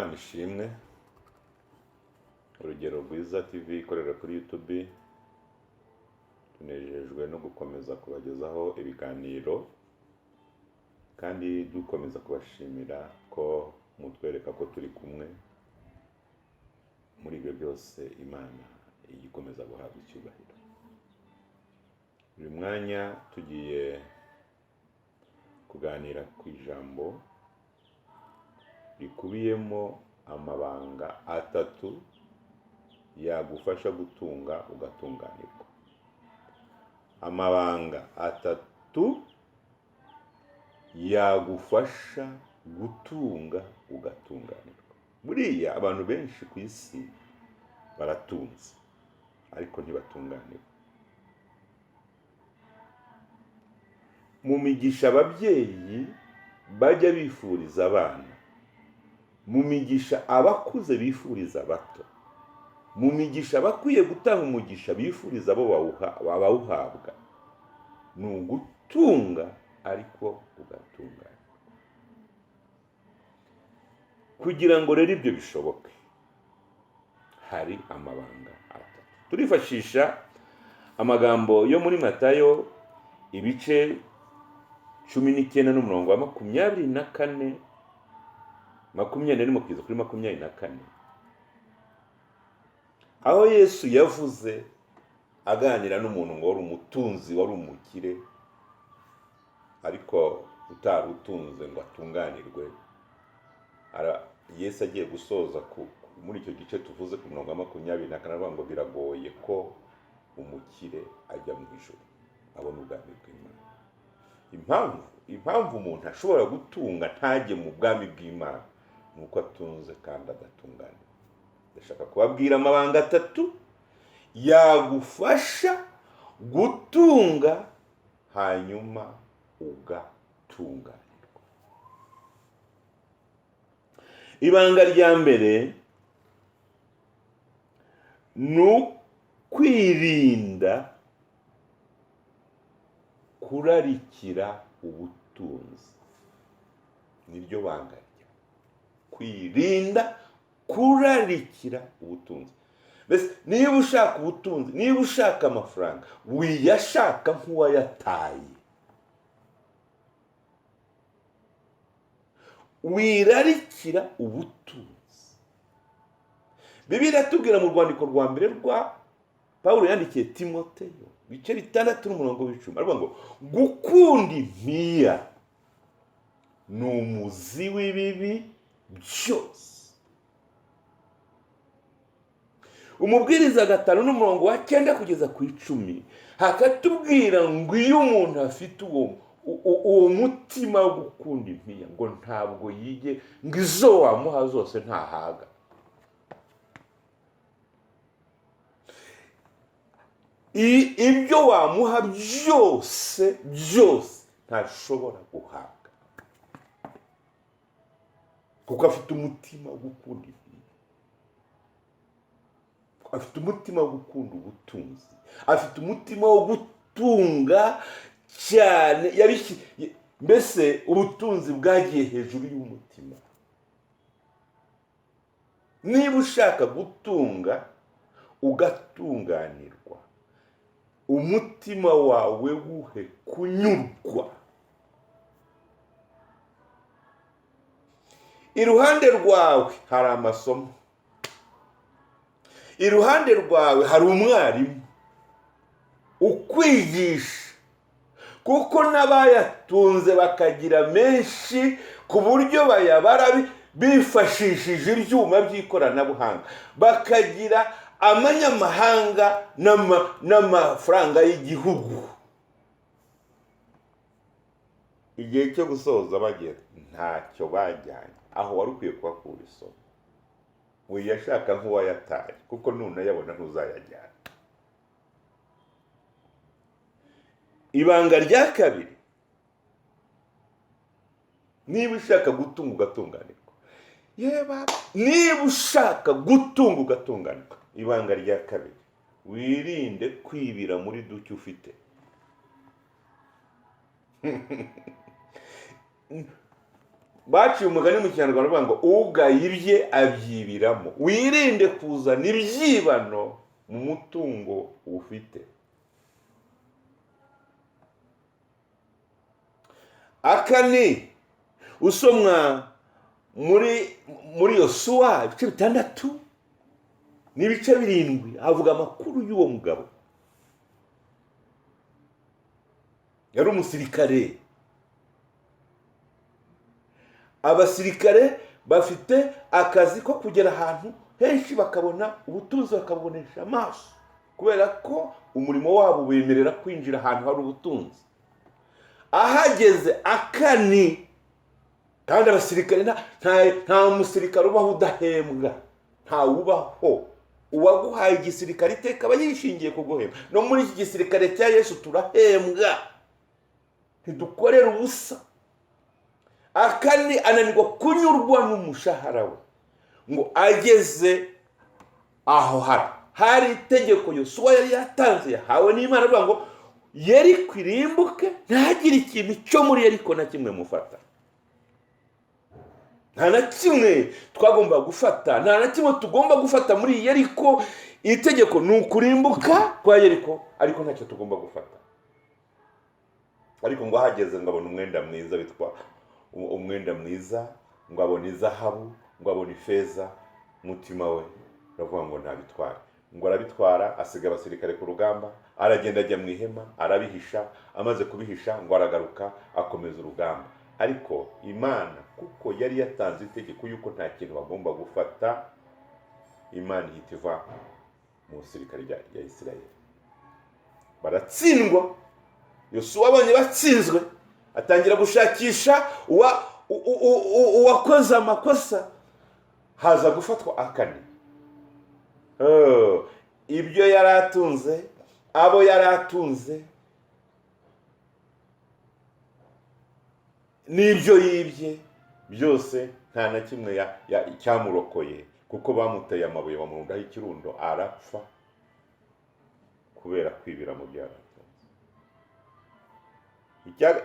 Imana ishimwe. Urugero rwiza TV ikorera kuri YouTube. Tunejejwe no gukomeza kubagezaho ibiganiro kandi dukomeza kubashimira ko mutwereka ko turi kumwe muri ibyo byose. Imana igikomeza guhabwa icyubahiro. Uyu mwanya tugiye kuganira ku ijambo rikubiyemo amabanga atatu yagufasha gutunga ugatunganirwa. Amabanga atatu yagufasha gutunga ugatunganirwa. Buriya abantu benshi ku isi baratunze ariko ntibatunganirwa. Mu migisha ababyeyi bajya bifuriza abana, mu migisha abakuze bifuriza abato, mu migisha bakwiye gutanga umugisha bifuriza abo bawuhabwa, ni ugutunga ariko ugatunganirwa. Kugira ngo rero ibyo bishoboke, hari amabanga atatu. Turifashisha amagambo yo muri Matayo ibice 19 n'umurongo wa 24 kugeza kuri 24, aho Yesu yavuze aganira n'umuntu ngo wari umutunzi, wari umukire ariko utari utunze ngo atunganirwe. Yesu agiye gusoza muri icyo gice tuvuze ku murongo wa 24 aravuga ngo biragoye ko umukire ajya mu ijuru abona ubwami bw'Imana. Impamvu umuntu ashobora gutunga ntajye mu bwami bw'Imana nuko atunze kandi adatunganirwa. Ndashaka kubabwira amabanga atatu yagufasha gutunga hanyuma ugatunganirwa. Ibanga rya mbere ni kwirinda kurarikira ubutunzi. Niryo banga rya kwirinda kurarikira ubutunzi. Mbese niba ushaka ubutunzi, niba ushaka amafaranga, wiyashaka nk'uwayataye. Wirarikira ubutunzi. Bibiliya iratubwira mu rwandiko rwa mbere rwa Pawulo yandikiye Timoteyo bice 6 n'umurongo w'10, aravuga ngo gukunda impiya ni umuzi w'ibibi byose. Umubwiriza 5 n'umurongo wa 9 kugeza ku 10 hakatubwira ngo iyo umuntu afite uwo mutima wo gukunda impiya ngo ntabwo yige ngo izo wamuha zose ntahaga. Ibyo wamuha byose ntashobora guhaga kuko afite umutima wo gukunda impiya, afite umutima wo gukunda ubutunzi, afite umutima wo gutunga cyane. Mbese ubutunzi bwagiye hejuru y'umutima. Niba ushaka gutunga ugatunganirwa, umutima wawe wuhe kunyurwa. Iruhande rwawe hari amasomo, iruhande rwawe hari umwarimu ukwigisha, kuko n'abayatunze bakagira menshi ku buryo bayabara bifashishije ibyuma by'ikoranabuhanga, bakagira amanyamahanga n'amafaranga y'igihugu. Igihe cyo gusoza bagera ntacyo bajyanye, aho wari ukwiye kuhakura isomo. Wiyashaka nk'uwayataye kuko nunayabona ntuzayajyana. Ibanga rya kabiri, niba ushaka gutunga ugatunganirwa, niba ushaka gutunga ugatunganirwa, ibanga rya kabiri, wirinde kwibira muri duke ufite. baciye umugani mu Kinyarwanda bavuga ngo ugayibye abyibiramo. Wirinde kuzana ibyibano mu mutungo ufite. Akani usomwa muri Yosuwa ibice 6 n'ibice 7 havuga amakuru y'uwo mugabo. Yari umusirikare. Abasirikare bafite akazi ko kugera ahantu henshi bakabona ubutunzi bakabonesha amaso, kubera ko umurimo wabo bemerera kwinjira ahantu hari ubutunzi. Ahageze Akani, kandi abasirikare nta musirikare ubaho udahembwa, nta ubaho. Uwaguhaye igisirikare iteka aba yishingiye kuguhemba. No muri iki gisirikare cya Yesu turahembwa, ntidukorera ubusa. Akani ananirwa kunyurwa n'umushahara we, ngo ageze aho hari itegeko Yosuwa yari yatanze yahawe n'Imana avuga ngo Yeriko irimbuke, ntagire ikintu cyo muri Yeriko na kimwe mufata. Nta na kimwe twagomba gufata, nta na kimwe tugomba gufata muri Yeriko. Itegeko ni ukurimbuka kwa Yeriko, ariko ntacyo tugomba gufata. Ariko ngo ahageze ngo abone umwenda mwiza witwa umwenda mwiza, ngo abone izahabu, ngo abone ifeza, mutima we uravuga ngo ntabitware. Ngo arabitwara, asiga abasirikare ku rugamba, aragenda ajya mu ihema, arabihisha. Amaze kubihisha ngo aragaruka akomeza urugamba. Ariko Imana kuko yari yatanze itegeko yuko nta kintu bagomba gufata, Imana ihita iva mu basirikare rya Isirayeli. Baratsindwa. Yosuwa abonye batsinzwe, atangira gushakisha uwakoze amakosa. Haza gufatwa Akani. Ibyo yaratunze, abo yaratunze, n'ibyo yibye byose nta na kimwe cyamurokoye, kuko bamuteye amabuye bamurundaho ikirundo, arapfa kubera kwibira mu byaratunze.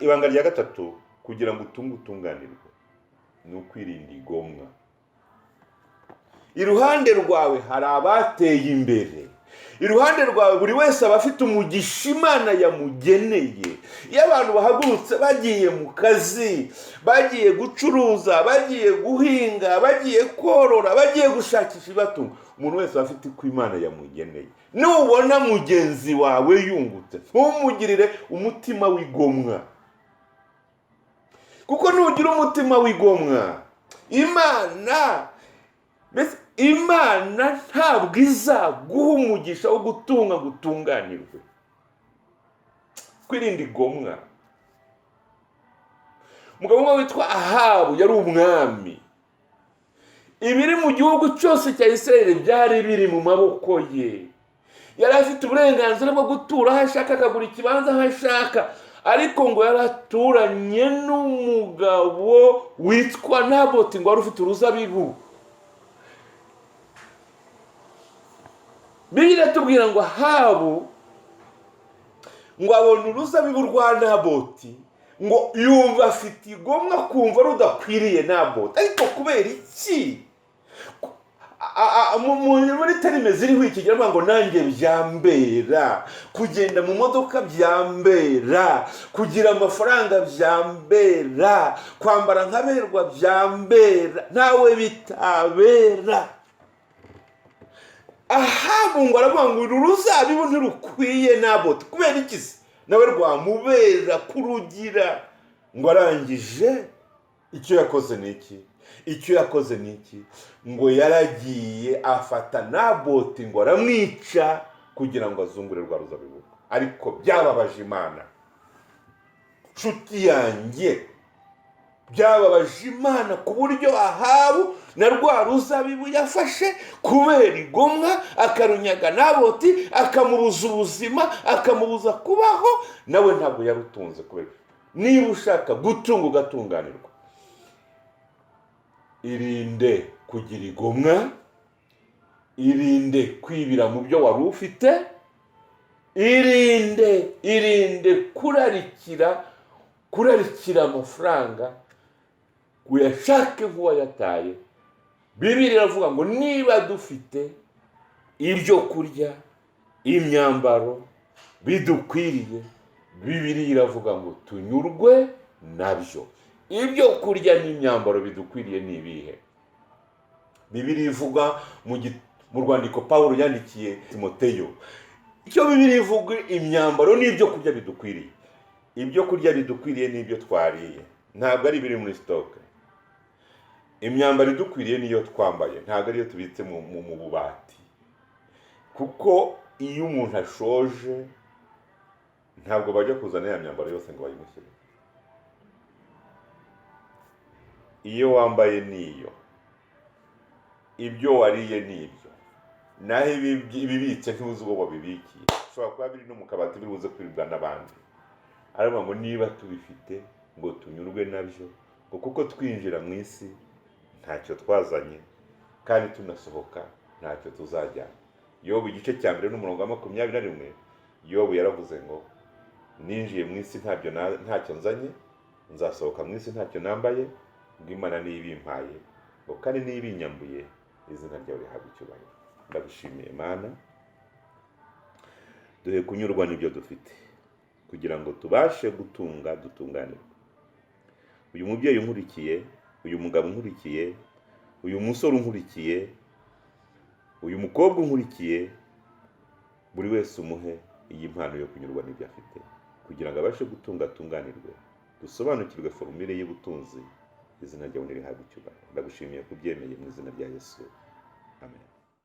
Ibanga rya gatatu kugira ngo utunganirwe ni ukwirinda igomwa. Iruhande rwawe hari abateye imbere. Iruhande rwawe buri wese aba afite umugisha Imana yamugeneye. Iyo abantu bahagurutse bagiye mu kazi, bagiye gucuruza, bagiye guhinga, bagiye korora, bagiye gushakisha ibibatunga, umuntu wese aba afite ko Imana yamugeneye. Nubona mugenzi wawe yungutse, ntumugirire umutima w'igomwa, kuko nugira umutima w'igomwa, Imana ntabwo izaguha umugisha wo gutunga ngo utunganirwe. Kwirinda igomwa. Umugabo umwe witwa Ahabu yari umwami. Ibiri mu gihugu cyose cya Isirayeli byari biri mu maboko ye. Yari afite uburenganzira bwo gutura aho ashaka, akagura ikibanza aho ashaka, ariko ngo yaraturanye n'umugabo witwa Naboti, ngo wari ufite uruzabibu. Bibiliya iratubwira ngo Ahabu ngo abona uruzabibu rwa Naboti, ngo yumva afite igomwa, kumva rudakwiriye Naboti. Ariko kubera iki? Muri terime ziriho ikigira ngo nanjye byambera, kugenda mu modoka byambera, kugira amafaranga byambera, kwambara nkaberwa byambera, nawe bitabera. Ahabu ngo aravuga ngo uru ruzabibu ntirukwiye Naboti. Kubera iki se? Nawe rwamubera kurugira. Ngo arangije icyo yakoze ni iki? Ngo yaragiye afata Naboti ngo aramwica kugira ngo azungure rwa ruzabibu. Ariko byababaje Imana, nshuti yanjye, byababaje Imana ku buryo Ahabu na rwa ruzabibu yafashe kubera igomwa akarunyaga Naboti, akamubuza ubuzima, akamubuza kubaho. Nawe ntabwo yarutunze. Kubera niba ushaka gutunga ugatunganirwa, irinde kugira igomwa, irinde kwibira mu byo wari ufite, irinde kurarikira amafaranga, uyashake nk'uwayataye. Bibiliya iravuga ngo niba dufite ibyo kurya, imyambaro bidukwiriye, Bibiliya iravuga ngo tunyurwe nabyo. Ibyo kurya n'imyambaro bidukwiriye ni ibihe? Bibiliya ivuga mu rwandiko Pawulo yandikiye Timoteyo, icyo Bibiliya ivuga imyambaro n'ibyo kurya bidukwiriye. Ibyo kurya bidukwiriye n'ibyo twariye, ntabwo ari biri muri stock. Imyambaro idukwiriye niyo twambaye, ntabwo ariyo tubitse mu bubati. Kuko iyo umuntu ashoje ntabwo bajya kuzana ya myambaro yose ngo bayimushyire. Iyo wambaye niyo, ibyo wariye nibyo, naho ibibitse ntuzi uwo wabibikiye. Ushobora kuba biri no mu kabati bibuze kwiribwa n'abandi. Aravuga ngo niba tubifite ngo tunyurwe nabyo, ngo kuko twinjira mu isi ntacyo twazanye, kandi tunasohoka ntacyo tuzajyana. Yobu igice cya 1 n'umurongo wa 21, Yobu yaravuze ngo ninjiye mu isi ntacyo nzanye, nzasohoka mu isi ntacyo nambaye, ngo Imana niyo ibimpaye, ngo kandi niyo ibinyambuye, izina ryawe rihabwe icyubahiro. Ndagushimiye Mana, duhe kunyurwa n'ibyo dufite kugira ngo tubashe gutunga dutunganirwa. Uyu mubyeyi unkurikiye, uyu mugabo unkurikiye, uyu musore unkurikiye, uyu mukobwa unkurikiye, buri wese umuhe iyi mpano yo kunyurwa n'ibyo afite kugira ngo abashe gutunga atunganirwe, dusobanukirwe formule y'ubutunzi. Izina ryawe rihabwe icyubahiro. Ndagushimiye kubyemeye mu izina rya Yesu. Amen.